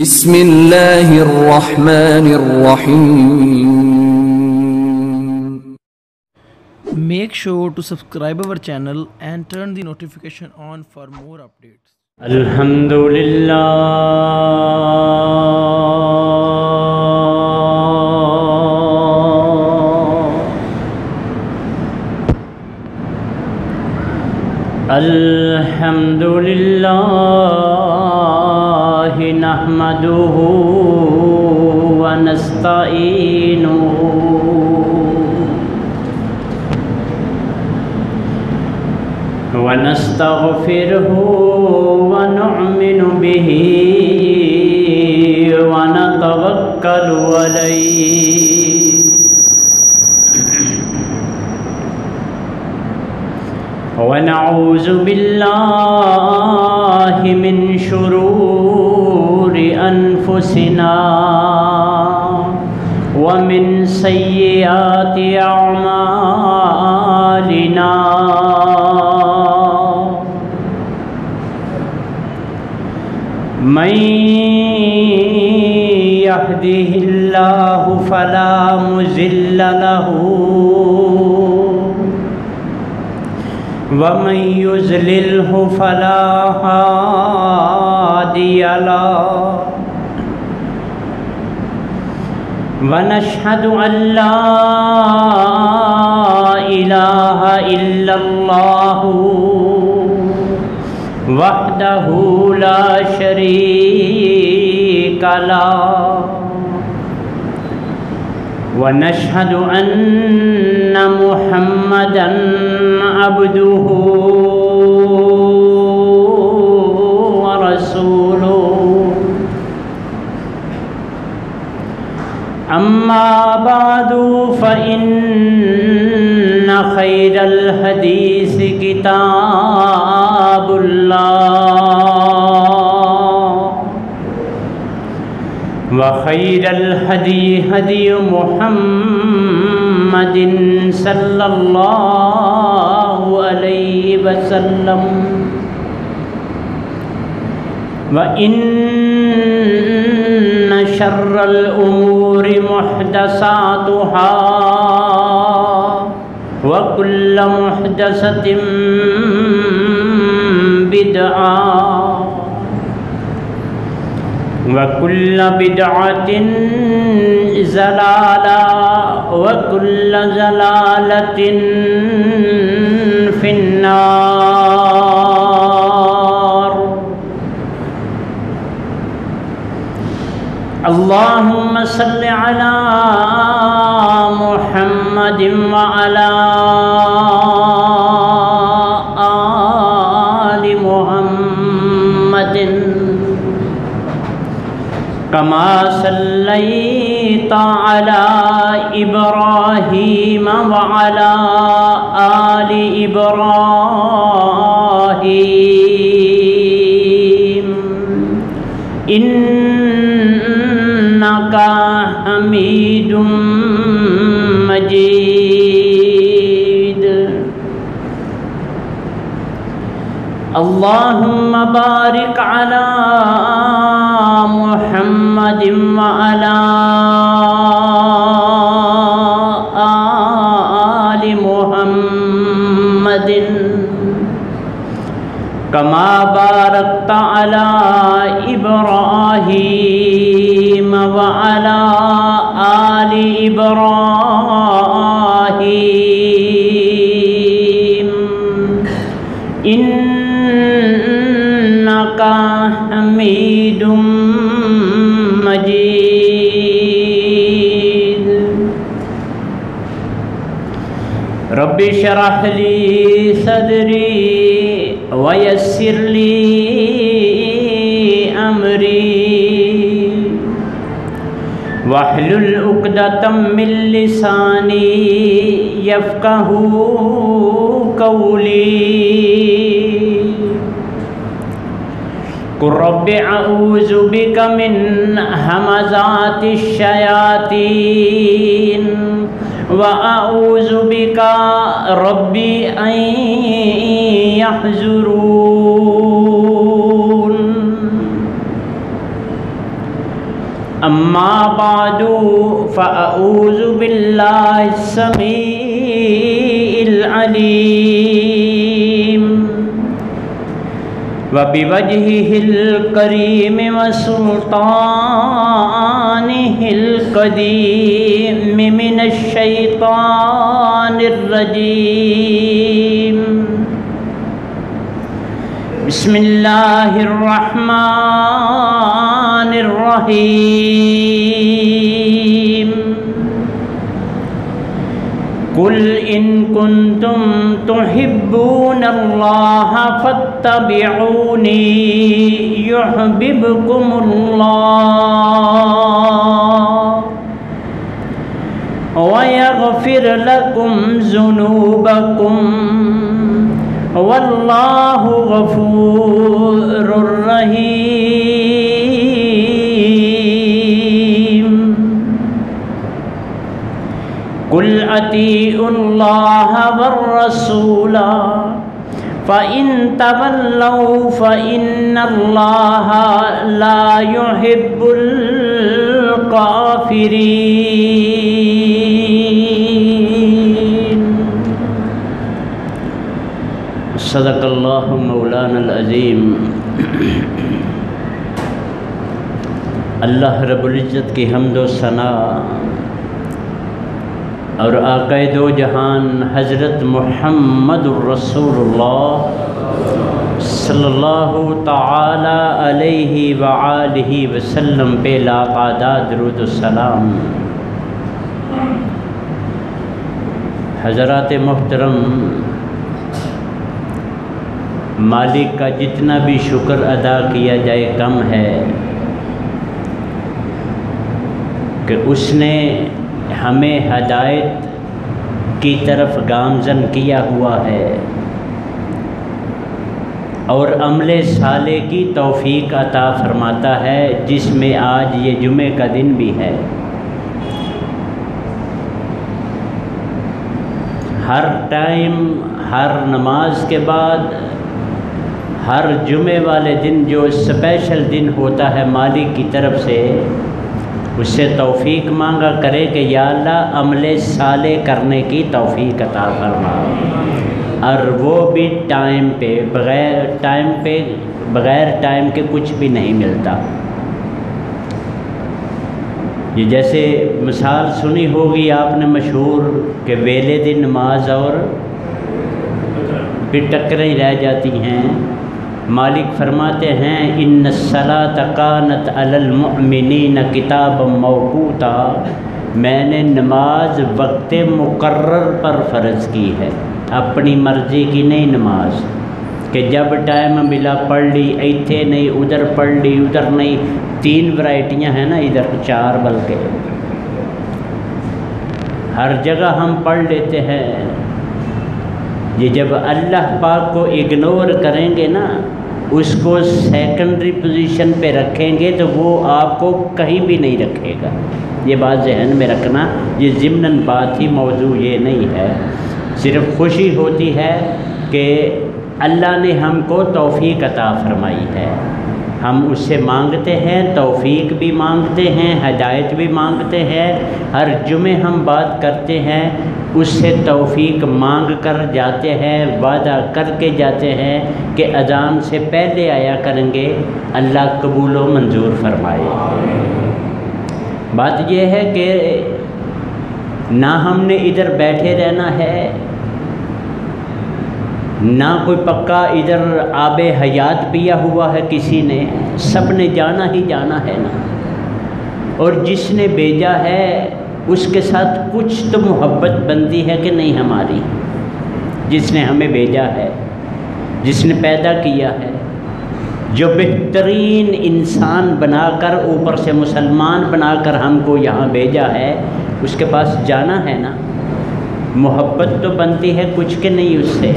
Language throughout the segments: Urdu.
بسم اللہ الرحمن الرحیم. Make sure to subscribe our channel and turn the notification on for more updates. الحمدللہ الحمدللہ نحمده ونستعینه ونستغفره ونؤمن به ونتوکل علیہ ونعوذ باللہ من شرور انفسنا ومن سیئات اعمالنا من يهده الله فلا مضل له ومن يضلله فلا هادي له ونشهد أن لا إله إلا الله وحده لا شريك له ونشهد أن محمدًا عبده ورسوله أما بعد فإن خير الحديث كتاب الله وخير الهدي هدي محمد صلى الله عليه وسلم وإن شر الأمور محدثاتها وكل محدثة بدعة وكل بدعة ضلالة وكل ضلالة في النار. اللهم صل على محمد وعلى آل محمد كما صليت على إبراهيم وعلى آل إبراهيم إنك حميد مجيد. اللهم بارك على محمد وعلى آل محمد كما باركت على إبراهيم وعلى آل إبراهيم إنك حميد مجيد. رب اشرح لي صدري ويسر لي أمري واحلل عقدة من لساني يفقهوا قولي. قل رب أعوذ بك من همزات الشياطين وأعوذ بك ربي أن يحضرون. أما بعد فأعوذ بالله السميع العليم وبوجهه الكريم وسلطانه القديم من الشيطان الرجيم. بسم الله الرحمن الرحيم. قل إن كنتم تحبون الله فاتبعوني يحببكم الله ويغفر لكم ذنوبكم والله غفور رحيم. قل أطيعوا الله والرسول فإن تولوا فإن الله لا يحب الكافرين. صدق اللہ مولانا العظیم. اللہ رب العزت کی حمد و ثنا اور آقا دو جہان حضرت محمد الرسول اللہ صلی اللہ تعالی علیہ وآلہ وسلم پہ لاقادات درود السلام. حضرات محترم، مالک کا جتنا بھی شکر ادا کیا جائے کم ہے کہ اس نے ہمیں ہدایت کی طرف گامزن کیا ہوا ہے اور عمل صالح کی توفیق عطا فرماتا ہے، جس میں آج یہ جمعے کا دن بھی ہے. ہر ٹائم، ہر نماز کے بعد، ہر جمعے والے دن جو اسپیشل دن ہوتا ہے، مالک کی طرف سے اس سے توفیق مانگا کرے کہ یا اللہ عمل صالح کرنے کی توفیق عطا فرما، اور وہ بھی ٹائم پہ، بغیر ٹائم کے کچھ بھی نہیں ملتا. یہ جیسے مثال سنی ہوگی آپ نے مشہور کہ ویلے دی نماز اور پھر ٹکریں رہ جاتی ہیں. مالک فرماتے ہیں ان الصلاۃ کانت علی المؤمنین کتابا موقوتا، میں نے نماز وقت مقرر پر فرض کی ہے، اپنی مرضی کی نہیں نماز کہ جب ٹائم ملا پڑھ لی، ایتھے نہیں ادھر پڑھ لی، ادھر نہیں. 3 ورائٹیاں ہیں نا، ادھر 4 بلکہ ہر جگہ ہم پڑھ لیتے ہیں. یہ جب اللہ پاک کو اگنور کریں گے نا، اس کو سیکنڈری پوزیشن پہ رکھیں گے تو وہ آپ کو کہیں بھی نہیں رکھے گا. یہ بات ذہن میں رکھنا. یہ ضمناً بات ہی، موضوع یہ نہیں ہے. صرف خوشی ہوتی ہے کہ اللہ نے ہم کو توفیق عطا فرمائی ہے. ہم اس سے مانگتے ہیں، توفیق بھی مانگتے ہیں، ہدایت بھی مانگتے ہیں. ہر جمعے ہم بات کرتے ہیں، اس سے توفیق مانگ کر جاتے ہیں، وعدہ کر کے جاتے ہیں کہ اذان سے پہلے آیا کریں گے، اللہ قبول و منظور فرمائے. بات یہ ہے کہ نہ ہم نے ادھر بیٹھے رہنا ہے، نہ کوئی پکا ادھر آب حیات پیا ہوا ہے کسی نے، سب نے جانا ہی جانا ہے نا. اور جس نے بھیجا ہے اس کے ساتھ کچھ تو محبت بنتی ہے کہ نہیں ہماری. جس نے ہمیں بھیجا ہے، جس نے پیدا کیا ہے، جو بہترین انسان بنا کر اوپر سے مسلمان بنا کر ہم کو یہاں بھیجا ہے، اس کے پاس جانا ہے نا. محبت تو بنتی ہے کچھ کہ نہیں، اس سے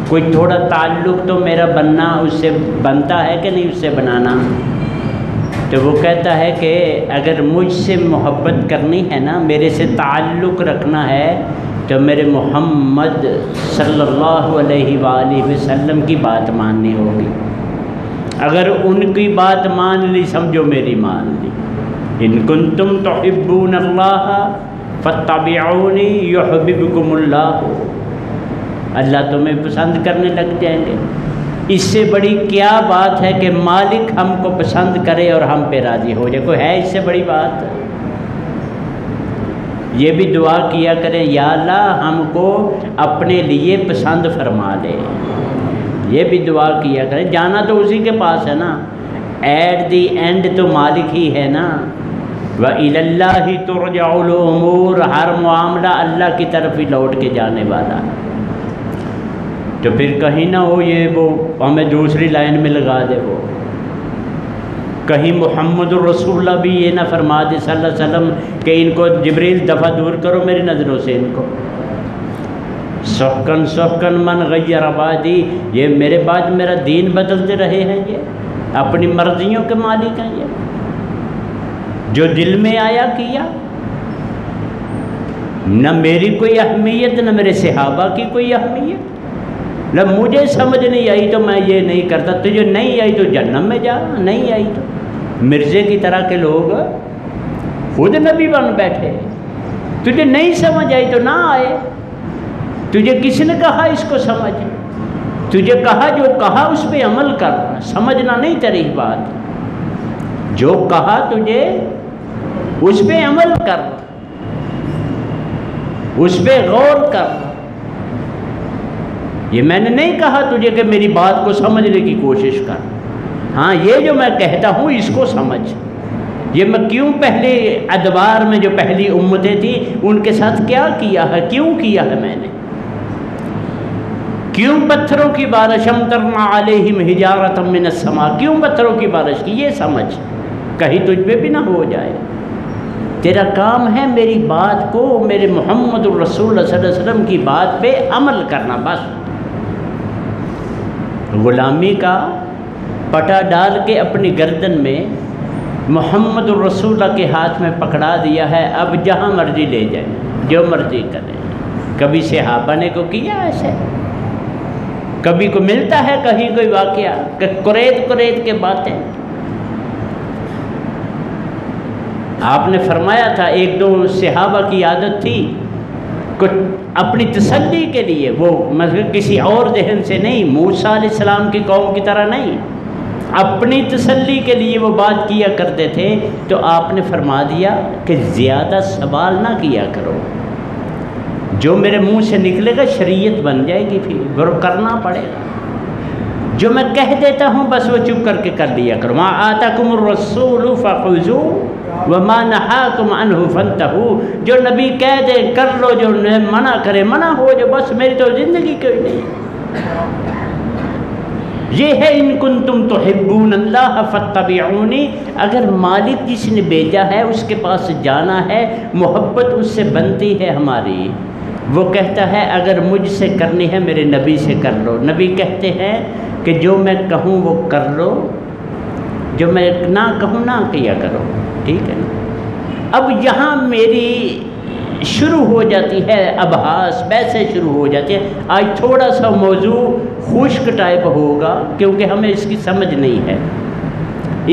کوئی تھوڑا تعلق تو میرا بننا اس سے بنتا ہے کہ نہیں، اس سے بنانا. تو وہ کہتا ہے کہ اگر مجھ سے محبت کرنی ہے نا، میرے سے تعلق رکھنا ہے، تو میرے محمد صلی اللہ علیہ وآلہ وسلم کی بات ماننی ہوگی. اگر ان کی بات مان لی، سمجھو میری مان لی. ان کنتم تحبون اللہ فاتبعونی یحببکم اللہ، اللہ تمہیں پسند کرنے لگ جائیں گے۔ اس سے بڑی کیا بات ہے کہ مالک ہم کو پسند کرے اور ہم پہ راضی ہو جائے؟ کوئی ہے اس سے بڑی بات؟ یہ بھی دعا کیا کریں، یا اللہ ہم کو اپنے لیے پسند فرما لے، یہ بھی دعا کیا کریں۔ جانا تو اسی کے پاس ہے نا، ایٹ دی اینڈ تو مالک ہی ہے نا۔ وَإِلَى اللَّهِ تُرْجَعُ الْأُمُورُ، ہر معاملہ اللہ کی طرف ہی لوٹ کے جانے والا ہے۔ تو پھر کہیں نہ ہو یہ وہ ہمیں دوسری لائن میں لگا دے، وہ کہیں محمد الرسول اللہ بھی یہ نہ فرما دے صلی اللہ علیہ وسلم کہ ان کو جبریل دفع دور کرو میری نظروں سے، ان کو سحقن سحقن من غیر عبادی، یہ میرے بعد میرا دین بدلتے رہے ہیں، یہ اپنی مرضیوں کے مالک ہیں، یہ جو دل میں آیا کیا، نہ میری کوئی اہمیت نہ میرے صحابہ کی کوئی اہمیت، نہ مجھے سمجھ نہیں آئی تو میں یہ نہیں کرتا، تجھے نہیں آئی تو جہنم میں جا، نہیں آئی تو مرزے کی طرح کے لوگ خود نبی بن بیٹھے، تجھے نہیں سمجھ آئی تو نہ آئے، تجھے کس نے کہا اس کو سمجھ، تجھے کہا جو کہا اس پہ عمل کر، سمجھنا نہیں تیری بات، جو کہا تجھے اس پہ عمل کر، اس پہ غور کر۔ یہ میں نے نہیں کہا تجھے کہ میری بات کو سمجھنے کی کوشش کر، ہاں یہ جو میں کہتا ہوں اس کو سمجھ، یہ میں کیوں پہلے ادوار میں جو پہلی امتیں تھیں ان کے ساتھ کیا کیا ہے، کیوں کیا ہے میں نے، کیوں پتھروں کی بارش امطرنا علیہم حجارۃ من السماء، کیوں پتھروں کی بارش کی، یہ سمجھ، کہیں تجھ پہ بھی نہ ہو جائے۔ تیرا کام ہے میری بات کو، میرے محمد الرسول اللہ صلی اللہ علیہ وسلم کی بات پہ عمل کرنا، بس۔ غلامی کا پٹا ڈال کے اپنی گردن میں محمد الرسول اللہ کے ہاتھ میں پکڑا دیا ہے، اب جہاں مرضی لے جائیں، جو مرضی کریں۔ کبھی صحابہ نے کو کیا ایسے، کبھی کو ملتا ہے کہیں کوئی واقعہ کہ قریت کے باتیں۔ آپ نے فرمایا تھا ایک دو صحابہ کی عادت تھی اپنی تسلی کے لیے، وہ مطلب کسی اور ذہن سے نہیں، موسیٰ علیہ السلام کی قوم کی طرح نہیں، اپنی تسلی کے لیے وہ بات کیا کرتے تھے، تو آپ نے فرما دیا کہ زیادہ سوال نہ کیا کرو، جو میرے منہ سے نکلے گا شریعت بن جائے گی، پھر وہ کرنا پڑے گا، جو میں کہہ دیتا ہوں بس وہ چپ کر کے کر لیا کرو۔ ما آتاکم الرسول فخذوہ وما نہاکم عنہ فانتہوا، جو نبی کہہ دے کر لو، جو منع کرے منع ہو جو، بس میری تو زندگی کوئی نہیں۔ یہ ہے ان کنتم تحبون اللہ فاتبعونی، اگر مالک جس نے بھیجا ہے اس کے پاس جانا ہے، محبت اس سے بنتی ہے ہماری، وہ کہتا ہے اگر مجھ سے کرنی ہے میرے نبی سے کر لو، نبی کہتے ہیں کہ جو میں کہوں وہ کر لو، جو میں نہ کہوں نہ کیا کرو، ٹھیک ہے نا۔ اب یہاں میری شروع ہو جاتی ہے ابحاث، بحثیں شروع ہو جاتی ہے۔ آج تھوڑا سا موضوع خشک ٹائپ ہوگا کیونکہ ہمیں اس کی سمجھ نہیں ہے،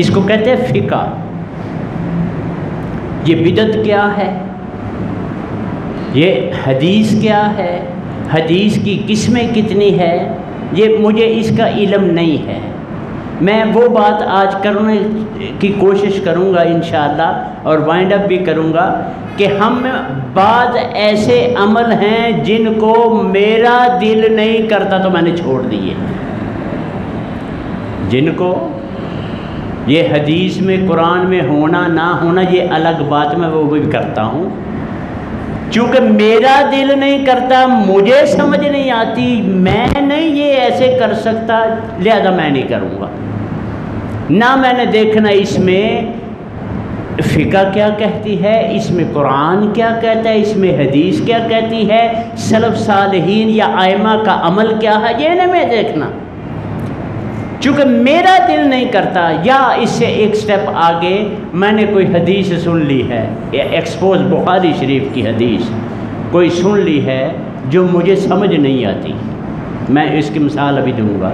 اس کو کہتے ہیں فقہ۔ یہ بدعت کیا ہے، یہ حدیث کیا ہے، حدیث کی قسمیں کتنی ہے، یہ مجھے اس کا علم نہیں ہے۔ میں وہ بات آج کرنے کی کوشش کروں گا انشاءاللہ، اور وائنڈ اپ بھی کروں گا کہ ہم بعض ایسے عمل ہیں جن کو میرا دل نہیں کرتا تو میں نے چھوڑ دیے، جن کو یہ حدیث میں قرآن میں ہونا نہ ہونا یہ الگ بات، میں وہ بھی کرتا ہوں، چونکہ میرا دل نہیں کرتا، مجھے سمجھ نہیں آتی، میں نہیں یہ ایسے کر سکتا، لہذا میں نہیں کروں گا۔ نہ میں نے دیکھنا اس میں فقہ کیا کہتی ہے، اس میں قرآن کیا کہتا ہے، اس میں حدیث کیا کہتی ہے، سلف صالحین یا ائمہ کا عمل کیا ہے، یہ نہیں میں دیکھنا، چونکہ میرا دل نہیں کرتا۔ یا اس سے ایک سٹیپ آگے میں نے کوئی حدیث سن لی ہے، ایکسپوز بخاری شریف کی حدیث کوئی سن لی ہے جو مجھے سمجھ نہیں آتی، میں اس کی مثال ابھی دوں گا۔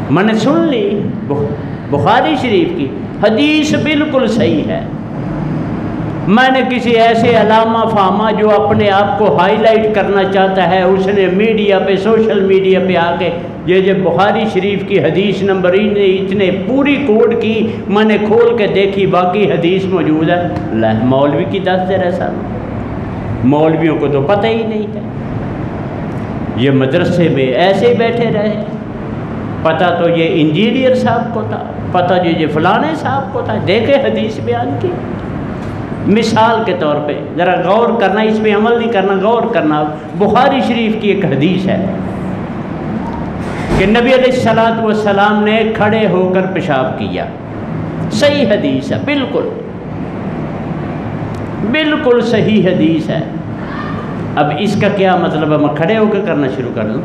میں نے سن لی بخاری شریف کی، حدیث بالکل صحیح ہے. میں نے کسی ایسے علامہ فاما جو اپنے آپ کو ہائی لائٹ کرنا چاہتا ہے، اس نے میڈیا پہ، سوشل میڈیا پہ آ کے یہ بخاری شریف کی حدیث نمبر اتنے پوری کوڈ کی، میں نے کھول کے دیکھی، باقی حدیث موجود ہے. اللہ مولوی کی دس دے رہا، مولویوں کو تو پتہ ہی نہیں ہے. یہ مدرسے میں ایسے بیٹھے رہے، پتہ تو یہ انجینئر صاحب کو تھا، پتہ یہ فلانے صاحب کو تھا. دیکھے حدیث بیان کی. مثال کے طور پہ ذرا غور کرنا، اس پہ عمل نہیں کرنا، غور کرنا. بخاری شریف کی ایک حدیث ہے کہ نبی علیہ الصلوۃ والسلام نے کھڑے ہو کر پیشاب کیا. صحیح حدیث ہے، بالکل بالکل صحیح حدیث ہے. اب اس کا کیا مطلب ہے میں کھڑے ہو کے کرنا شروع کر دوں؟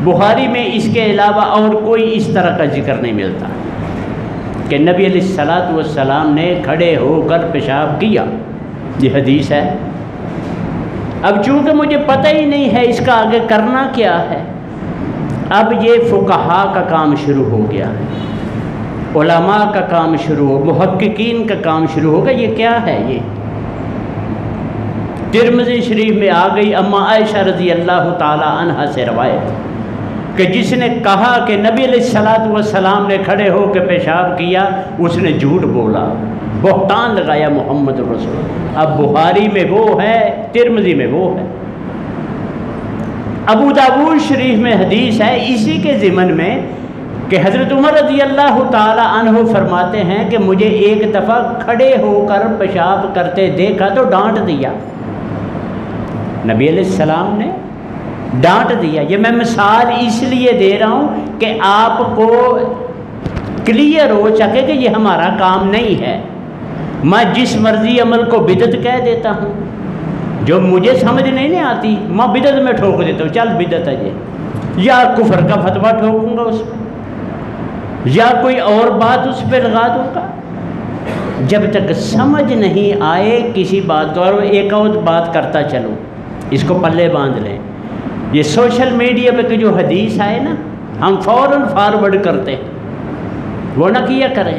بخاری میں اس کے علاوہ اور کوئی اس طرح کا ذکر نہیں ملتا کہ نبی علیہ الصلوۃ والسلام نے کھڑے ہو کر پیشاب کیا. یہ حدیث ہے. اب چونکہ مجھے پتہ ہی نہیں ہے اس کا آگے کرنا کیا ہے، اب یہ فقہاء کا کام شروع ہو گیا، علماء کا کام شروع ہو، محققین کا کام شروع ہوگا. یہ کیا ہے؟ یہ ترمذی شریف میں آ گئی اما عائشہ رضی اللہ تعالی عنہا سے روایت کہ جس نے کہا کہ نبی علیہ الصلوۃ والسلام نے کھڑے ہو کے پیشاب کیا، اس نے جھوٹ بولا، بہتان لگایا محمد رسول. اب بخاری میں وہ ہے، ترمذی میں وہ ہے. ابو داؤد شریف میں حدیث ہے اسی کے ضمن میں کہ حضرت عمر رضی اللہ تعالی عنہ فرماتے ہیں کہ مجھے ایک دفعہ کھڑے ہو کر پیشاب کرتے دیکھا تو ڈانٹ دیا. نبی علیہ السلام نے ڈانٹ دیا. یہ میں مثال اس لیے دے رہا ہوں کہ آپ کو کلیئر ہو سکے کہ یہ ہمارا کام نہیں ہے. میں جس مرضی عمل کو بدعت کہہ دیتا ہوں، جو مجھے سمجھ نہیں آتی میں بدعت میں ٹھوک دیتا ہوں، چل بدعت ہے یہ، یا کفر کا فتویٰ ٹھوکوں گا اس پہ، یا کوئی اور بات اس پہ لگا دوں گا. جب تک سمجھ نہیں آئے کسی بات کو، اور ایک اور بات کرتا چلو، اس کو پلے باندھ لیں. یہ سوشل میڈیا پہ جو حدیث آئے نا، ہم فوراً فارورڈ کرتے ہیں، وہ نہ کیا کریں.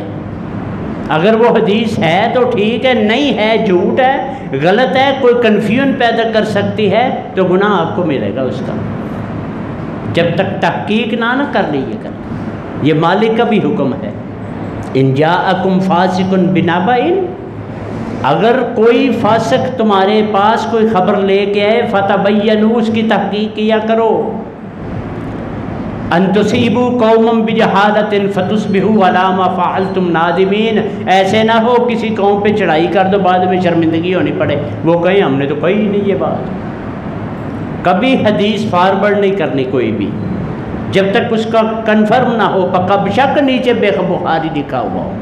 اگر وہ حدیث ہے تو ٹھیک ہے، نہیں ہے جھوٹ ہے، غلط ہے، کوئی کنفیوژن پیدا کر سکتی ہے تو گناہ آپ کو ملے گا اس کا، جب تک تحقیق نہ کر لیجیے گا. یہ مالک کا بھی حکم ہے، ان جاءکم فاسق بنبأ، اگر کوئی فاسق تمہارے پاس کوئی خبر لے کے آئے، فتبینوا، اس کی تحقیق کیا کرو، ان تصیبوا قوما بجہالۃ فتصبحوا علی ما فعلتم نادمین. ایسے نہ ہو کسی قوم پہ چڑھائی کر دو، بعد میں شرمندگی ہونی پڑے، وہ کہیں ہم نے تو کہی نہیں یہ بات. کبھی حدیث فارورڈ نہیں کرنی کوئی بھی جب تک اس کا کنفرم نہ ہو، پکا بشک نیچے بے بخاری لکھا ہوا ہو.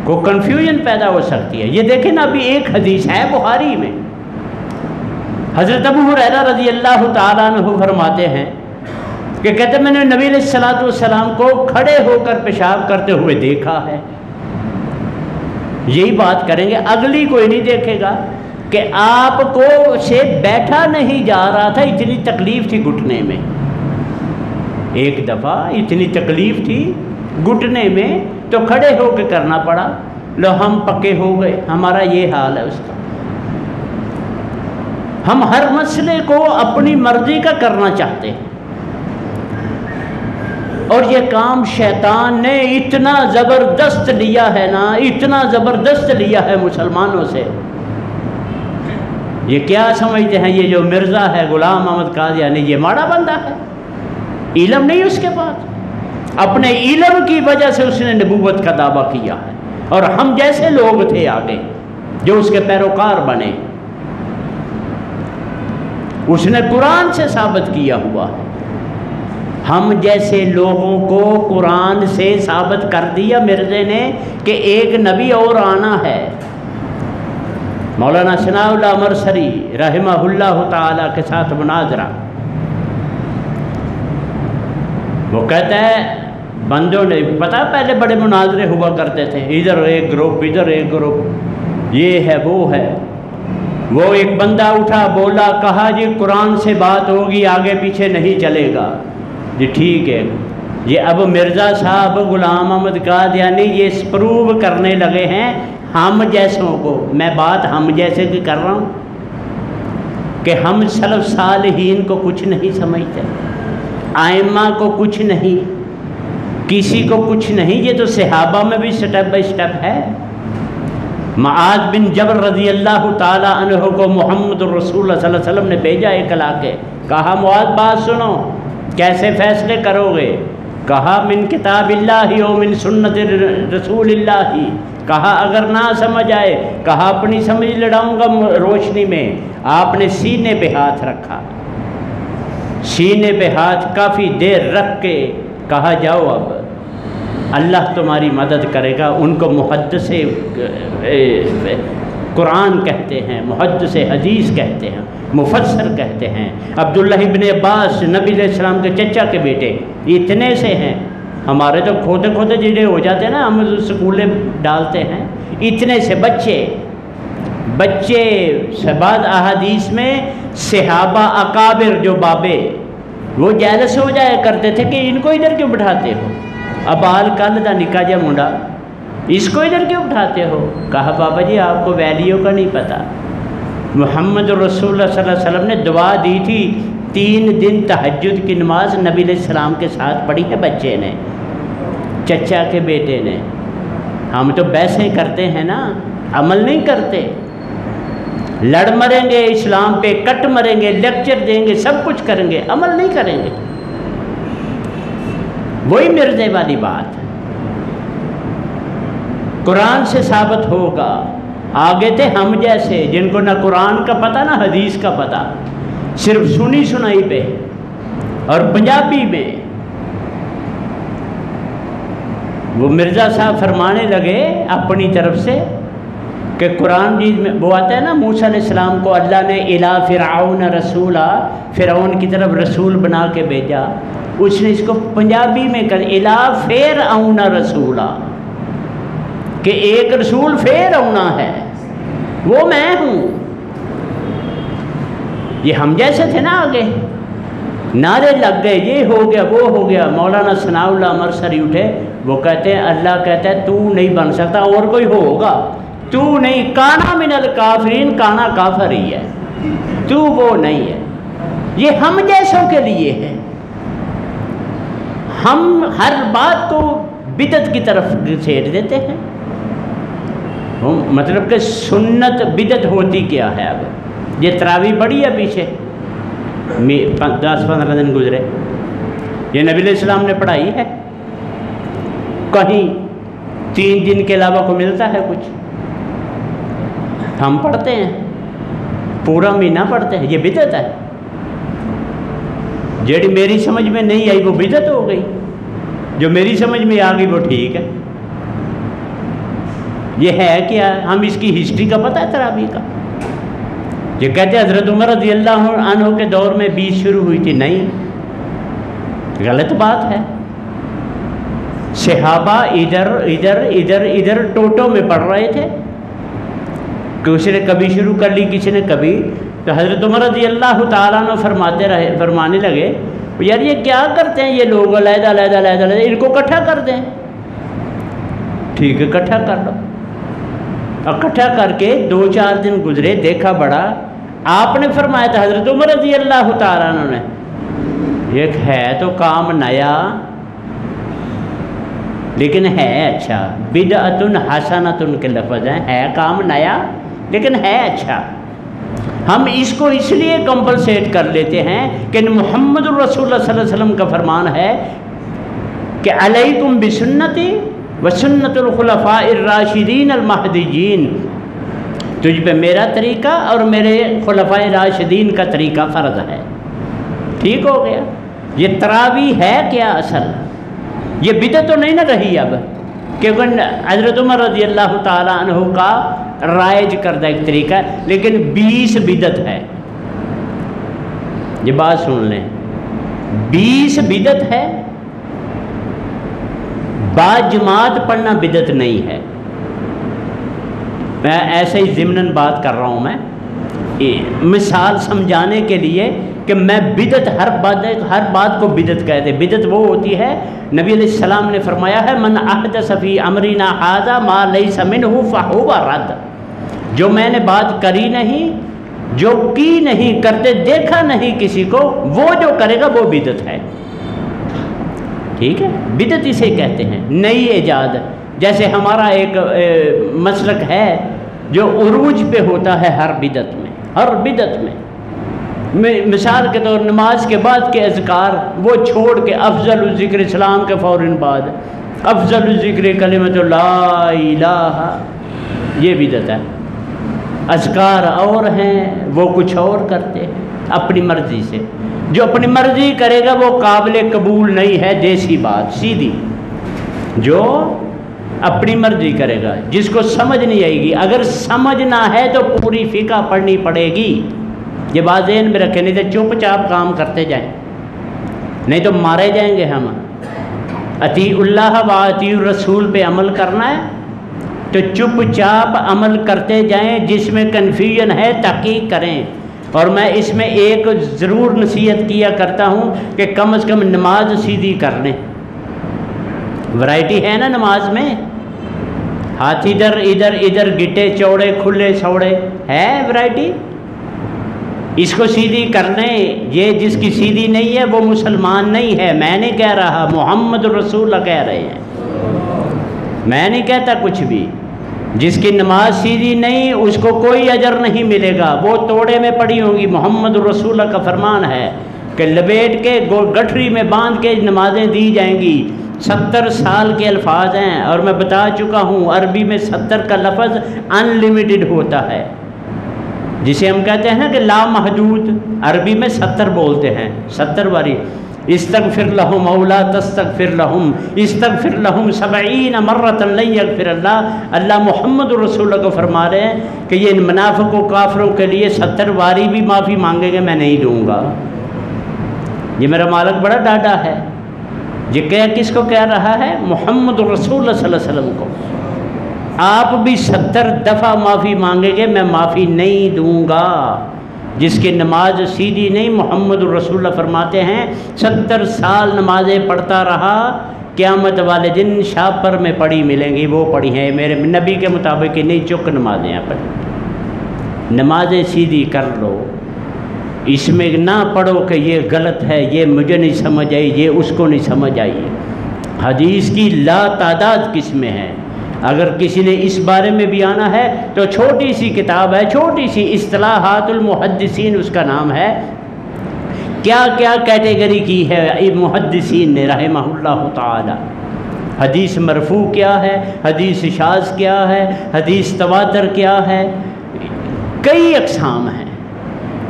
کو کنفیوژن پیدا ہو سکتی ہے. یہ دیکھیں نا، ابھی ایک حدیث ہے بخاری میں، حضرت ابو ہریرہ رضی اللہ تعالیٰ عنہ فرماتے ہیں کہ کہتے ہیں میں نے نبی علیہ الصلوۃ والسلام کو کھڑے ہو کر پیشاب کرتے ہوئے دیکھا ہے. یہی بات کریں گے، اگلی کوئی نہیں دیکھے گا کہ آپ کو سے بیٹھا نہیں جا رہا تھا، اتنی تکلیف تھی گھٹنے میں. ایک دفعہ اتنی تکلیف تھی گھٹنے میں تو کھڑے ہو کے کرنا پڑا. لو ہم پکے ہو گئے، ہمارا یہ حال ہے اس کا. ہم ہر مسئلے کو اپنی مرضی کا کرنا چاہتے ہیں، اور یہ کام شیطان نے اتنا زبردست لیا ہے نا، اتنا زبردست لیا ہے مسلمانوں سے. یہ کیا سمجھتے ہیں یہ جو مرزا ہے غلام احمد قادیانی، یہ ماڑا بندہ ہے، علم نہیں اس کے پاس، اپنے علم کی وجہ سے اس نے نبوت کا دعویٰ کیا ہے، اور ہم جیسے لوگ تھے آگے جو اس کے پیروکار بنے. اس نے قرآن سے ثابت کیا ہوا ہے. ہم جیسے لوگوں کو قرآن سے ثابت کر دیا مرزے نے کہ ایک نبی اور آنا ہے. مولانا ثناء اللہ مرسری رحمہ اللہ تعالیٰ کے ساتھ مناظرہ، وہ کہتا ہے بندوں نے پتہ پہلے بڑے مناظرے ہوا کرتے تھے، ادھر ایک گروپ ادھر ایک گروپ، یہ ہے وہ ہے. وہ ایک بندہ اٹھا بولا، کہا جی قرآن سے بات ہوگی، آگے پیچھے نہیں چلے گا. جی ٹھیک ہے. یہ اب مرزا صاحب غلام احمد قادیانی یہ پروو کرنے لگے ہیں ہم جیسوں کو، میں بات ہم جیسے کی کر رہا ہوں کہ ہم سلف صالحین کو کچھ نہیں سمجھتے، ائمہ کو کچھ نہیں، کسی کو کچھ نہیں. یہ تو صحابہ میں بھی سٹیپ بائی سٹیپ ہے. معاذ بن جبل رضی اللہ تعالیٰ عنہ کو محمد رسول اللہ صلی اللہ علیہ وسلم نے بھیجا ایک علاقے، کہا معاذ بات سنو، کیسے فیصلے کرو گے؟ کہا من کتاب اللہ و من سنت رسول اللہ. کہا اگر نہ سمجھ آئے، کہا اپنی سمجھ لڑاؤں گا روشنی میں. آپ نے سینے پہ ہاتھ رکھا، سینے پہ ہاتھ کافی دیر رکھ کے کہا جاؤ اب اللہ تمہاری مدد کرے گا. ان کو محدث قرآن کہتے ہیں، محدث حدیث کہتے ہیں، مفسر کہتے ہیں. عبداللہ ابن عباس نبی علیہ السلام کے چچا کے بیٹے اتنے سے ہیں. ہمارے تو کھوتے کھوتے جڑے ہو جاتے ہیں نا، ہم سکولیں ڈالتے ہیں. اتنے سے بچے بعض احادیث میں صحابہ اکابر جو بابے وہ جیلس ہو جایا کرتے تھے کہ ان کو ادھر کیوں بٹھاتے ہو؟ ابال کل دا نکا جا منڈا، اس کو ادھر کیوں بٹھاتے ہو؟ کہا بابا جی آپ کو ویلیو کا نہیں پتہ. محمد رسول اللہ صلی اللہ علیہ وسلم نے دعا دی تھی، 3 دن تہجد کی نماز نبی علیہ السلام کے ساتھ پڑھی ہے بچے نے، چچا کے بیٹے نے. ہم تو بحثیں کرتے ہیں نا، عمل نہیں کرتے. لڑ مریں گے اسلام پہ، کٹ مریں گے، لیکچر دیں گے، سب کچھ کریں گے، عمل نہیں کریں گے. وہی مرزے والی بات قرآن سے ثابت ہوگا. آگے تھے ہم جیسے جن کو نہ قرآن کا پتہ نہ حدیث کا پتہ، صرف سنی سنائی پہ اور پنجابی میں. وہ مرزا صاحب فرمانے لگے اپنی طرف سے کہ قرآن جی میں وہ آتا ہے نا، موسیٰ علیہ السلام کو اللہ نے الی فرعون رسولا، فرعون کی طرف رسول بنا کے بھیجا. اس نے اس کو پنجابی میں کر الی فرعون رسولا، کہ ایک رسول فرعون ہے، وہ میں ہوں. یہ ہم جیسے تھے نا، آگے نعرے لگ گئے، یہ ہو گیا وہ ہو گیا. مولانا ثناء اللہ مرسری اٹھے، وہ کہتے ہیں اللہ کہتا ہے تو نہیں بن سکتا، اور کوئی ہوگا، تو نہیں. کانا من الکافرین، کانا کافر ہی ہے، تو وہ نہیں ہے. یہ ہم جیسوں کے لیے ہے. ہم ہر بات کو بدعت کی طرف گھسیٹ دیتے ہیں. مطلب کہ سنت بدعت ہوتی کیا ہے؟ اب یہ تراویح پڑھی ہے پیچھے 10-15 دن گزرے، یہ نبی علیہ السلام نے پڑھائی ہے؟ کہیں 3 دن کے علاوہ کو ملتا ہے کچھ؟ ہم پڑھتے ہیں، پورا مہینہ پڑھتے ہیں. یہ بدعت ہے. جیڑی میری سمجھ میں نہیں آئی وہ بدعت ہو گئی، جو میری سمجھ میں آ گئی وہ ٹھیک ہے. یہ ہے کیا؟ ہم اس کی ہسٹری کا پتہ ہے تراویح کا. یہ کہتے ہیں حضرت عمر رضی اللہ عنہ کے دور میں 20 شروع ہوئی تھی. نہیں، غلط بات ہے. صحابہ ادھر ادھر ادھر ادھر ٹوٹوں میں پڑھ رہے تھے، کسی نے کبھی شروع کر لی، کسی نے کبھی. تو حضرت عمر رضی اللہ تعالیٰ عنہ فرمانے لگے یار یہ کیا کرتے ہیں یہ لوگ، علیحدہ علیحدہ علیحدہ علیحدہ، ان کو اکٹھا کر دیں. ٹھیک ہے اکٹھا کر لو. اکٹھا کر کے 2-4 دن گزرے، دیکھا بڑا. آپ نے فرمایا تھا حضرت عمر رضی اللہ تعالیٰ عنہ نے، ایک ہے تو کام نیا لیکن ہے اچھا. بدعۃ حسنۃ کے لفظ ہیں، ہے کام نیا لیکن ہے اچھا. ہم اس کو اس لیے کمپلسیٹ کر لیتے ہیں کہ محمد الرسول اللہ صلی اللہ علیہ وسلم کا فرمان ہے کہ علیکم بسنتی وسنت الخلفاء الراشدین المہدیین، تجھ پہ میرا طریقہ اور میرے خلفاء راشدین کا طریقہ فرض ہے. ٹھیک ہو گیا. یہ تراویح ہے کیا اصل؟ یہ بدعت تو نہیں نہ رہی اب، کیونکہ حضرت عمر رضی اللہ تعالیٰ عنہ کا رائج کردہ ایک طریقہ ہے، لیکن 20 بدعت ہے. یہ بات سن لیں، 20 بدعت ہے. باجماعت پڑھنا بدعت نہیں ہے. میں ایسے ہی ضمناً بات کر رہا ہوں. میں مثال سمجھانے کے لیے کہ میں بدعت ہر بات کو بدعت کہتے. بدعت وہ ہوتی ہے، نبی علیہ السلام نے فرمایا ہے من احدث فی امرنا ھذا ما لیس منہ فہو رد. جو میں نے بات کری نہیں، جو کی نہیں، کرتے دیکھا نہیں کسی کو، وہ جو کرے گا وہ بدعت ہے. ٹھیک ہے، بدعت اسے کہتے ہیں، نئی ایجاد. جیسے ہمارا ایک مسلک ہے جو عروج پہ ہوتا ہے ہر بدعت میں، ہر بدعت میں. مثال کے طور نماز کے بعد کے اذکار وہ چھوڑ کے افضل الذکر اسلام کے فوراً بعد افضل الذکر کلمۃ لا الہ، یہ بدعت ہے. اذکار اور ہیں، وہ کچھ اور کرتے ہیں اپنی مرضی سے. جو اپنی مرضی کرے گا وہ قابل قبول نہیں ہے. دیسی بات سیدھی، جو اپنی مرضی کرے گا، جس کو سمجھ نہیں آئے گی. اگر سمجھنا ہے تو پوری فقہ پڑھنی پڑے گی. یہ بات ذہن میں رکھیں، نہیں تو چپ چاپ کام کرتے جائیں، نہیں تو مارے جائیں گے ہم. اطیع اللہ و اطیع الرسول پہ عمل کرنا ہے تو چپ چاپ عمل کرتے جائیں. جس میں کنفیوژن ہے تحقیق کریں. اور میں اس میں ایک ضرور نصیحت کیا کرتا ہوں کہ کم از کم نماز سیدھی کر لیں. ورائٹی ہے نا نماز میں، ہاتھ ادھر ادھر ادھر، گٹے چوڑے کھلے سوڑے، ہے ورائٹی. اس کو سیدھی کر لیں. یہ جس کی سیدھی نہیں ہے وہ مسلمان نہیں ہے. میں نہیں کہہ رہا، محمد رسول اللہ کہہ رہے ہیں، میں نہیں کہتا کچھ بھی. جس کی نماز سیدھی نہیں اس کو کوئی اجر نہیں ملے گا، وہ توڑے میں پڑی ہوگی. محمد رسول اللہ کا فرمان ہے کہ لپیٹ کے گٹھری میں باندھ کے نمازیں دی جائیں گی. 70 سال کے الفاظ ہیں، اور میں بتا چکا ہوں عربی میں 70 کا لفظ ان لمیٹڈ ہوتا ہے، جسے ہم کہتے ہیں نا کہ لا محدود. عربی میں 70 بولتے ہیں، 70 باری. استغفر لہم او لا تستغفر لہم استغفر لہم 70 مرۃ لن یغفر اللہ. اللہ محمد رسول اللہ کو فرما رہے ہیں کہ یہ منافق و کافروں کے لیے 70 باری بھی معافی مانگیں گے میں نہیں دوں گا. یہ میرا مالک بڑا ڈاڈا ہے. یہ کس کو کہہ رہا ہے؟ محمد رسول اللہ صلی اللہ علیہ وسلم کو. آپ بھی 70 دفعہ معافی مانگیں گے، میں معافی نہیں دوں گا. جس کی نماز سیدھی نہیں، محمد رسول اللہ فرماتے ہیں 70 سال نمازیں پڑھتا رہا، قیامت والے دن شاپر میں پڑھی ملیں گی. وہ پڑھی ہیں میرے نبی کے مطابق، نہیں چک نمازیں ہیں پڑھی. نمازیں سیدھی کر لو. اس میں نہ پڑھو کہ یہ غلط ہے، یہ مجھے نہیں سمجھ آئی، یہ اس کو نہیں سمجھ آئی. حدیث کی لا تعداد قسمیں ہیں. اگر کسی نے اس بارے میں بھی آنا ہے تو چھوٹی سی کتاب ہے، چھوٹی سی، اصطلاحات المحدثین اس کا نام ہے. کیا کیا کیٹیگری کی ہے محدثین نے رحمہ اللہ تعالی. حدیث مرفوع کیا ہے، حدیث شاذ کیا ہے، حدیث تواتر کیا ہے، کئی اقسام ہیں.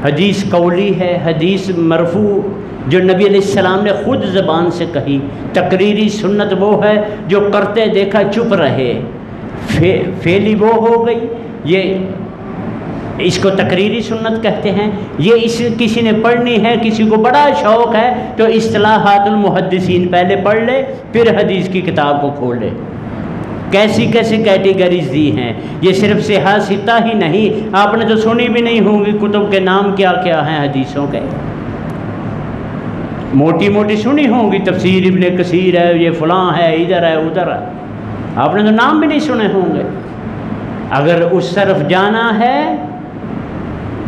حدیث قولی ہے، حدیث مرفوع جو نبی علیہ السلام نے خود زبان سے کہی. تقریری سنت وہ ہے جو کرتے دیکھا چپ رہے، فعلی وہ ہو گئی. یہ اس کو تقریری سنت کہتے ہیں. یہ کسی نے پڑھنی ہے، کسی کو بڑا شوق ہے تو اصطلاحات المحدثین پہلے پڑھ لے، پھر حدیث کی کتاب کو کھول لے. کیسی کیسی کیٹیگریز دی ہیں. یہ صرف صحاح ستہ ہی نہیں، آپ نے تو سنی بھی نہیں ہوں گی کتب کے نام کیا کیا ہیں حدیثوں کے. موٹی موٹی سنی ہوں گی، تفسیر ابن کثیر ہے، یہ فلاں ہے، ادھر ہے ادھر ہے، آپ نے تو نام بھی نہیں سنے ہوں گے. اگر اس طرف جانا ہے،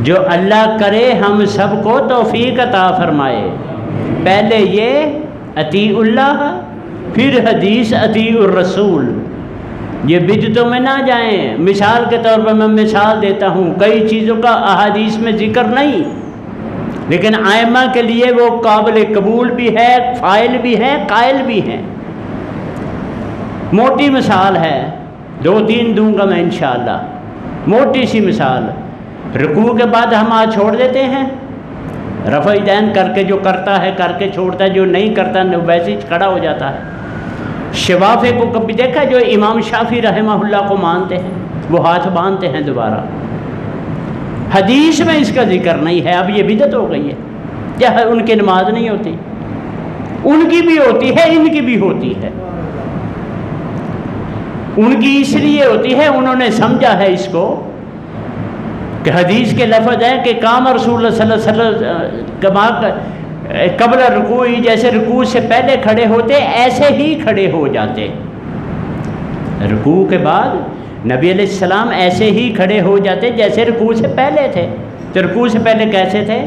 جو اللہ کرے ہم سب کو توفیق عطا فرمائے. پہلے یہ اطیع اللہ، پھر حدیث اطیع الرسول. یہ بدعتوں میں نہ جائیں. مثال کے طور پر میں مثال دیتا ہوں، کئی چیزوں کا احادیث میں ذکر نہیں، لیکن ائمہ کے لیے وہ قابل قبول بھی ہے، فاعل بھی ہے، قائل بھی ہیں. موٹی مثال ہے، 2-3 دوں گا میں انشاءاللہ. موٹی سی مثال، رکوع کے بعد ہم آج چھوڑ دیتے ہیں رفع یدین کر کے. جو کرتا ہے کر کے چھوڑتا ہے، جو نہیں کرتا ویسے ہی کھڑا ہو جاتا ہے. شوافے کو کبھی دیکھا جو امام شافعی رحمہ اللہ کو مانتے ہیں، وہ ہاتھ باندھتے ہیں دوبارہ. حدیث میں اس کا ذکر نہیں ہے. اب یہ بدعت ہو گئی ہے. کیا ہے؟ ان کی نماز نہیں ہوتی؟ ان کی بھی ہوتی ہے، ان کی بھی ہوتی ہے. ان کی اس لیے ہوتی ہے، انہوں نے سمجھا ہے اس کو کہ حدیث کے لفظ ہے کہ کام رسول اللہ صلی اللہ علیہ وسلم قبل رکوع، جیسے رکوع سے پہلے کھڑے ہوتے ایسے ہی کھڑے ہو جاتے. رکوع کے بعد نبی علیہ السلام ایسے ہی کھڑے ہو جاتے جیسے رکوع سے پہلے تھے. تو رکوع سے پہلے کیسے تھے؟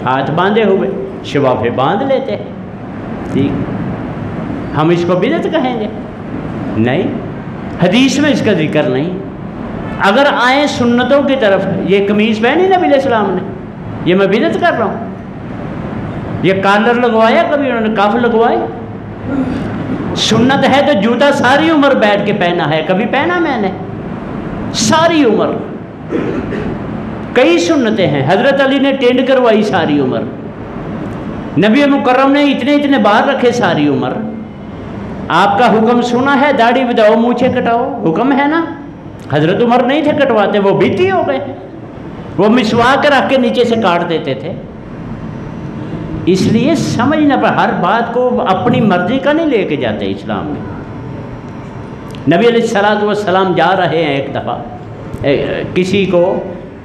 ہاتھ باندھے ہوئے، شوافے باندھ لیتے. ٹھیک، ہم اس کو بدعت کہیں گے؟ نہیں، حدیث میں اس کا ذکر نہیں. اگر آئیں سنتوں کی طرف، یہ قمیض پہنی نبی علیہ السلام نے، یہ میں بدعت کر رہا ہوں. یہ کالر لگوایا کبھی انہوں نے؟ کاف لگوائے؟ سنت ہے تو جوتا ساری عمر بیٹھ کے پہنا ہے، کبھی پہنا میں نے؟ ساری عمر. کئی سنتیں ہیں. حضرت علی نے ٹینڈ کروائی ساری عمر، نبی مکرم نے اتنے بار رکھے ساری عمر. آپ کا حکم سنا ہے داڑھی بداؤ مونچھیں کٹاؤ، حکم ہے نا. حضرت عمر نہیں تھے کٹواتے، وہ بیتی ہو گئے. وہ مسواک رکھ کے نیچے سے کاٹ دیتے تھے. اس لیے سمجھنا پر ہر بات کو اپنی مرضی کا نہیں لے کے جاتے اسلام میں. نبی علیہ السلام جا رہے ہیں ایک دفعہ کسی کو،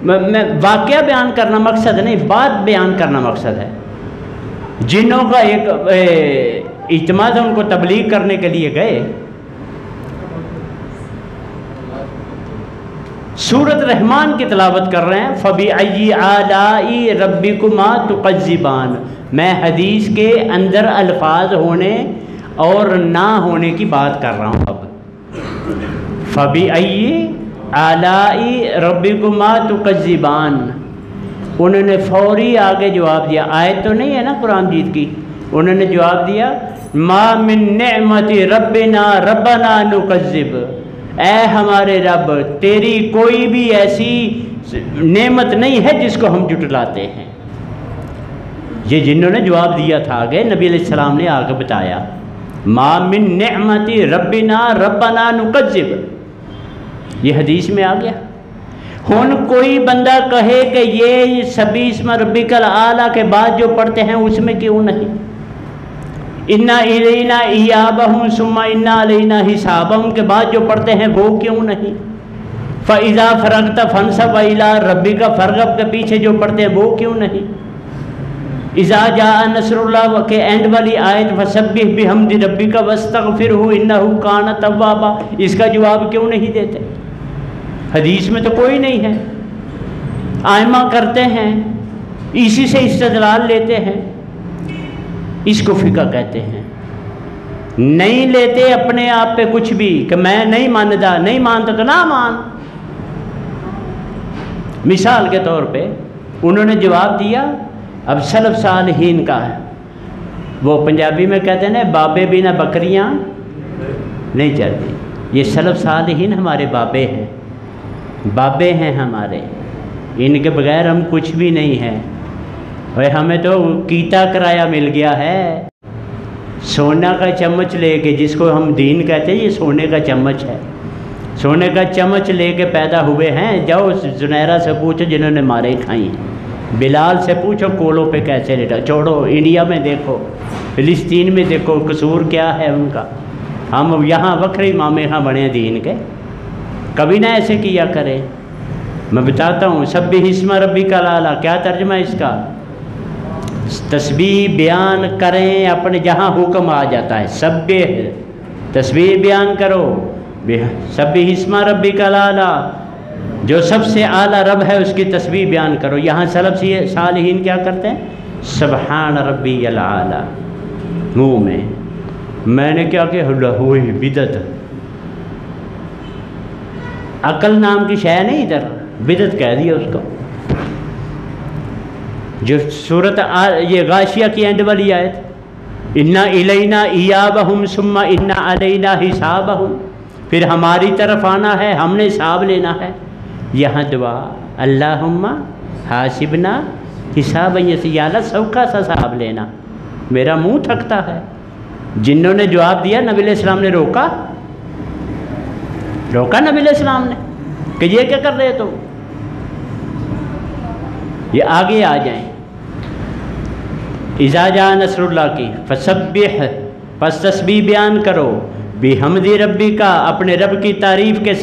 میں واقعہ بیان کرنا مقصد نہیں، بات بیان کرنا مقصد ہے. جنوں کا ایک اجتماع تھا، ان کو تبلیغ کرنے کے لیے گئے. سورۃ رحمان کی تلاوت کر رہے ہیں. فَبِأَيِّ آلَاءِ رَبِّكُمَا تُكَذِّبَانِ. میں حدیث کے اندر الفاظ ہونے اور نہ ہونے کی بات کر رہا ہوں. اب فَبِأَيِّ آلَاءِ رَبِّكُمَا تُكَذِّبَانِ، انہوں نے فوری آگے جواب دیا. آیت تو نہیں ہے نا قرآن مجید کی. انہوں نے جواب دیا مَا مِن نِعْمَةِ رَبِّنَا رَبَّنَا نُكَذِّبُ. اے ہمارے رب، تیری کوئی بھی ایسی نعمت نہیں ہے جس کو ہم جھٹلاتے ہیں. یہ جنہوں نے جواب دیا تھا آگے، نبی علیہ السلام نے آگے بتایا مَا مِن نِعْمَةِ رَبِّنَا رَبَّنَا نُكَذِّبُ. یہ حدیث میں آ گیا. ہن کوئی بندہ کہے کہ یہ سبح اسم ربک الاعلیٰ کے بعد جو پڑھتے ہیں اس میں کیوں نہیں؟ اِنَّا إِلَيْنَا إِيَابَهُمْ ثُمَّ إِنَّا عَلَيْنَا حِسَابَهُمْ کے بعد جو پڑھتے ہیں وہ کیوں نہیں؟ فَإِذَا فَرَغْتَ فَانْصَبْ إِلَىٰ رَبِّكَ فَارْغَب کے پیچھے جو پڑھتے ہیں وہ کیوں نہیں؟ اِذَا جَاءَ نَصْرُ اللَّهِ کے اینڈ والی آیت فَسَبِّحْ بِحَمْدِ رَبِّكَ وَاسْتَغْفِرْهُ إِنَّهُ كَانَ تَوَّابًا، اس کا جواب کیوں نہیں دیتے؟ حدیث میں تو کوئی نہیں ہے. آئمہ کرتے ہیں، اسی سے استدلال لیتے ہیں. اس کو فقہ کہتے ہیں. نہیں لیتے اپنے آپ پہ کچھ بھی کہ میں نہیں مانتا، نہیں مانتا تو نہ مان. مثال کے طور پہ انہوں نے جواب دیا. اب سلف صالحین کا ہے، وہ پنجابی میں کہتے ہیں بابے بھی نہ بکریاں نہیں چلتی. یہ سلف صالحین ہمارے بابے ہیں، بابے ہیں ہمارے. ان کے بغیر ہم کچھ بھی نہیں ہیں. اور ہمیں تو کیتا کرایہ مل گیا ہے. سونا کا چمچ لے کے، جس کو ہم دین کہتے ہیں، یہ سونے کا چمچ ہے. سونے کا چمچ لے کے پیدا ہوئے ہیں. جاؤ زنیرہ سے پوچھو جنہوں نے مارے کھائیں، بلال سے پوچھو کولوں پہ کیسے لیٹا. چھوڑو، انڈیا میں دیکھو، فلسطین میں دیکھو، قصور کیا ہے ان کا. ہم یہاں وکھرے مامے ہاں بنے دین کے. کبھی نہ ایسے کیا کرے. میں بتاتا ہوں سبح اسم ربک الاعلیٰ کیا ترجمہ ہے اس کا؟ تسبیح بیان کریں اپنے جہاں حکم آ جاتا ہے. سبح، تسبیح بیان کرو. سبح اسم ربک الاعلیٰ، جو سب سے اعلیٰ رب ہے اس کی تسبیح بیان کرو. یہاں سلف صالحین کیا کرتے ہیں؟ سبحان ربی الاعلیٰ منہ میں. میں نے کیا کہ ہوئی بدعت. عقل نام کی شے نہیں، ادھر بدعت کہہ دیا اس کو. جو سورت یہ غاشیہ کی اینڈ والی آیت اِنَّا إِلَيْنَا إِيَابَهُمْ ثُمَّ إِنَّا عَلَيْنَا حِسَابَهُمْ، پھر ہماری طرف آنا ہے، ہم نے حساب لینا ہے. یہاں دعا اللہم حاسبنا حسابا یسیرا، یا سوکھا سا حساب لینا، میرا منہ تھکتا ہے. جنہوں نے جواب دیا نبی علیہ السلام نے روکا نبی علیہ السلام نے کہ یہ کیا کر رہے تم. یہ آگے آ جائیں. اذا جاء نصر اللہ کی فسبح، پس تسبیح بیان کرو. بحمد ربک، اپنے رب کی تعریف کے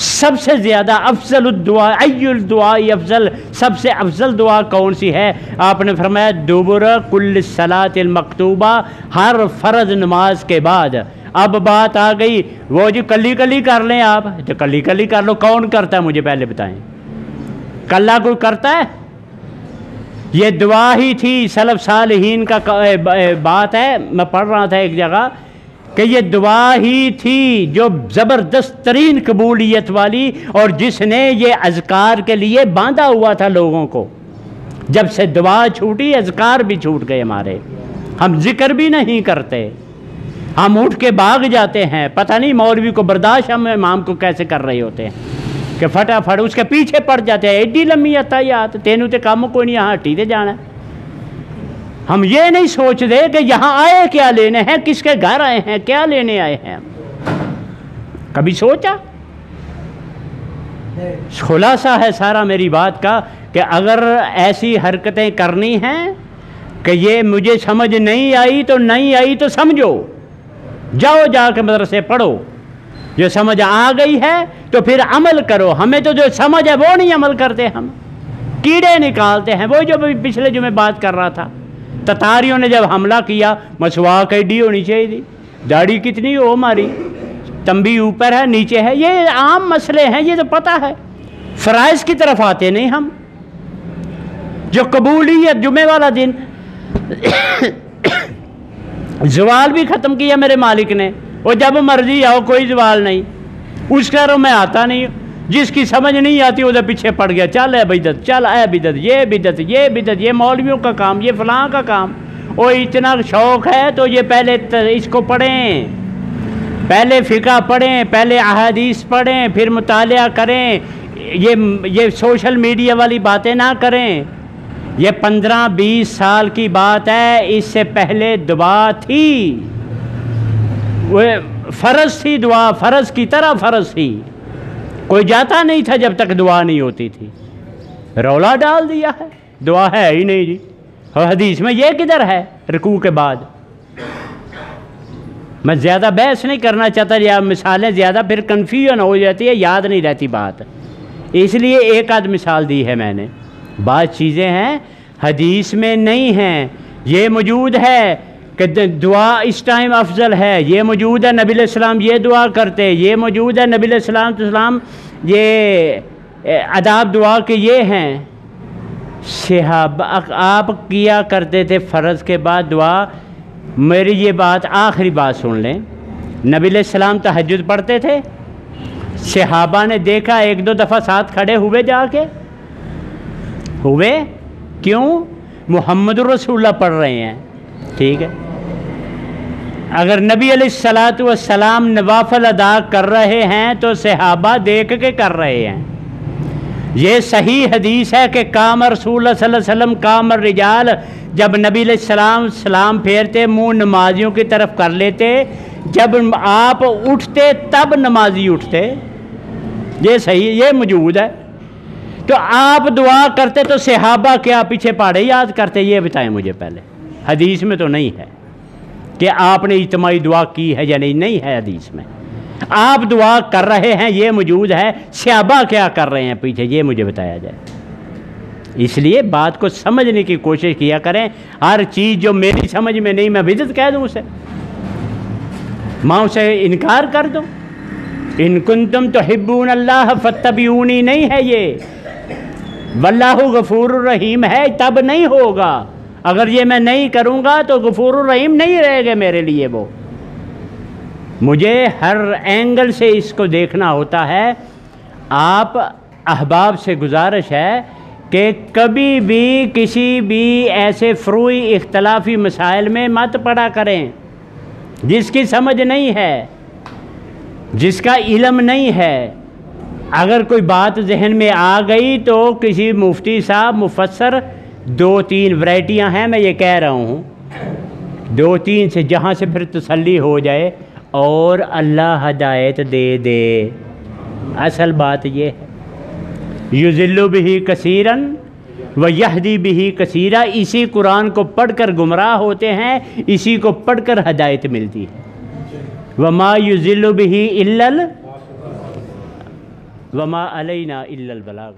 سب سے زیادہ افضل الدعا ای الدعاء افضل، سب سے افضل دعا کون سی ہے؟ آپ نے فرمایا دبر کل صلاۃ المکتوبہ، ہر فرض نماز کے بعد۔ اب بات آ گئی وہ جو کلی کلی کر لیں آپ، جو کلی کلی کر لو، کون کرتا ہے مجھے پہلے بتائیں؟ کلا کوئی کرتا ہے؟ یہ دعا ہی تھی سلف صالحین کا بات ہے، میں پڑھ رہا تھا ایک جگہ کہ یہ دعا ہی تھی جو زبردست ترین قبولیت والی، اور جس نے یہ اذکار کے لیے باندھا ہوا تھا لوگوں کو۔ جب سے دعا چھوٹی اذکار بھی چھوٹ گئے ہمارے، ہم ذکر بھی نہیں کرتے، ہم اٹھ کے بھاگ جاتے ہیں، پتہ نہیں مولوی کو برداشت ہم امام کو کیسے کر رہے ہوتے ہیں کہ فٹافٹ اس کے پیچھے پڑ جاتے ہیں، ایڈی لمبی عطیات تینوں تے کام کوئی نہیں، یہاں ہٹی تے جانا ہے۔ ہم یہ نہیں سوچ دے کہ یہاں آئے کیا لینے ہیں، کس کے گھر آئے ہیں، کیا لینے آئے ہیں۔ کبھی سوچا؟ خلاصہ ہے سارا میری بات کا کہ اگر ایسی حرکتیں کرنی ہیں کہ یہ مجھے سمجھ نہیں آئی تو نہیں آئی تو سمجھو، جاؤ جا کے مدرسے پڑھو، جو سمجھ آ گئی ہے تو پھر عمل کرو۔ ہمیں تو جو سمجھ ہے وہ نہیں عمل کرتے، ہم کیڑے نکالتے ہیں۔ وہ جو پچھلے جو میں بات کر رہا تھا، تتاریوں نے جب حملہ کیا، مسواک ایڈی ہونی چاہیے تھی، داڑھی کتنی ہو ہماری، تنبی اوپر ہے نیچے ہے، یہ عام مسئلے ہیں، یہ تو پتہ ہے۔ فرائض کی طرف آتے نہیں ہم۔ جو قبولیت جمعے والا دن زوال بھی ختم کیا میرے مالک نے، وہ جب مرضی آؤ کوئی زوال نہیں، اس کا رو میں آتا نہیں، جس کی سمجھ نہیں آتی ادھر پیچھے پڑ گیا، چل اے بدعت، چل اے بدعت، یہ بدعت، یہ بدعت، یہ مولویوں کا کام، یہ فلاں کا کام۔ وہ اتنا شوق ہے تو یہ پہلے اس کو پڑھیں، پہلے فقہ پڑھیں، پہلے احادیث پڑھیں، پھر مطالعہ کریں، یہ سوشل میڈیا والی باتیں نہ کریں۔ یہ 15-20 سال کی بات ہے، اس سے پہلے دعا تھی، وہ فرض تھی، دعا فرض کی طرح فرض تھی، کوئی جاتا نہیں تھا جب تک دعا نہیں ہوتی تھی۔ رولا ڈال دیا ہے، دعا ہے ہی نہیں جی، حدیث میں یہ کدھر ہے رکوع کے بعد؟ میں زیادہ بحث نہیں کرنا چاہتا، یا مثالیں زیادہ پھر کنفیوژن ہو جاتی ہے، یاد نہیں رہتی بات، اس لیے ایک آدھ مثال دی ہے میں نے۔ بعض چیزیں ہیں حدیث میں نہیں ہیں، یہ موجود ہے کہ دعا اس ٹائم افضل ہے، یہ موجود ہے نبی علیہ السلام یہ دعا کرتے، یہ موجود ہے نبی علیہ السلام یہ آداب دعا کے یہ ہیں۔ صحابہ آپ کیا کرتے تھے فرض کے بعد دعا۔ میری یہ بات آخری بات سن لیں، نبی علیہ السلام تہجد پڑھتے تھے، صحابہ نے دیکھا ایک دو دفعہ ساتھ کھڑے ہوئے، جا کے ہوئے، کیوں؟ محمد رسول اللہ پڑھ رہے ہیں، ٹھیک ہے۔ اگر نبی علیہ السلام نوافل ادا کر رہے ہیں تو صحابہ دیکھ کے کر رہے ہیں۔ یہ صحیح حدیث ہے کہ کام رسول اللہ صلی اللہ علیہ وسلم کام الرجال، جب نبی علیہ السلام سلام پھیرتے منہ نمازیوں کی طرف کر لیتے، جب آپ اٹھتے تب نمازی اٹھتے، یہ صحیح، یہ موجود ہے۔ تو آپ دعا کرتے تو صحابہ کیا پیچھے پاڑے یاد کرتے؟ یہ بتائیں مجھے پہلے، حدیث میں تو نہیں ہے کہ آپ نے اجتماعی دعا کی ہے یا نہیں ہے حدیث میں۔ آپ دعا کر رہے ہیں یہ موجود ہے، صحابہ کیا کر رہے ہیں پیچھے، یہ مجھے بتایا جائے۔ اس لیے بات کو سمجھنے کی کوشش کیا کریں، ہر چیز جو میری سمجھ میں نہیں میں بدعت کہہ دوں اسے، میں اسے انکار کر دوں۔ ان کنتم تحبون اللہ فاتبعونی نہیں ہے یہ، واللہ غفور الرحیم ہے، تب نہیں ہوگا۔ اگر یہ میں نہیں کروں گا تو غفور الرحیم نہیں رہے گا میرے لیے وہ۔ مجھے ہر اینگل سے اس کو دیکھنا ہوتا ہے۔ آپ احباب سے گزارش ہے کہ کبھی بھی کسی بھی ایسے فروعی اختلافی مسائل میں مت پڑا کریں، جس کی سمجھ نہیں ہے، جس کا علم نہیں ہے۔ اگر کوئی بات ذہن میں آ گئی تو کسی مفتی صاحب مفسر، 2-3 ورائٹیاں ہیں، میں یہ کہہ رہا ہوں، 2-3 سے جہاں سے پھر تسلی ہو جائے اور اللہ ہدایت دے دے۔ اصل بات یہ ہے، یضل بہ کثیرا ویہدی بہ کثیرا، اسی قرآن کو پڑھ کر گمراہ ہوتے ہیں، اسی کو پڑھ کر ہدایت ملتی ہے۔ وما یضل بہ الا وما علینا الا البلاغ.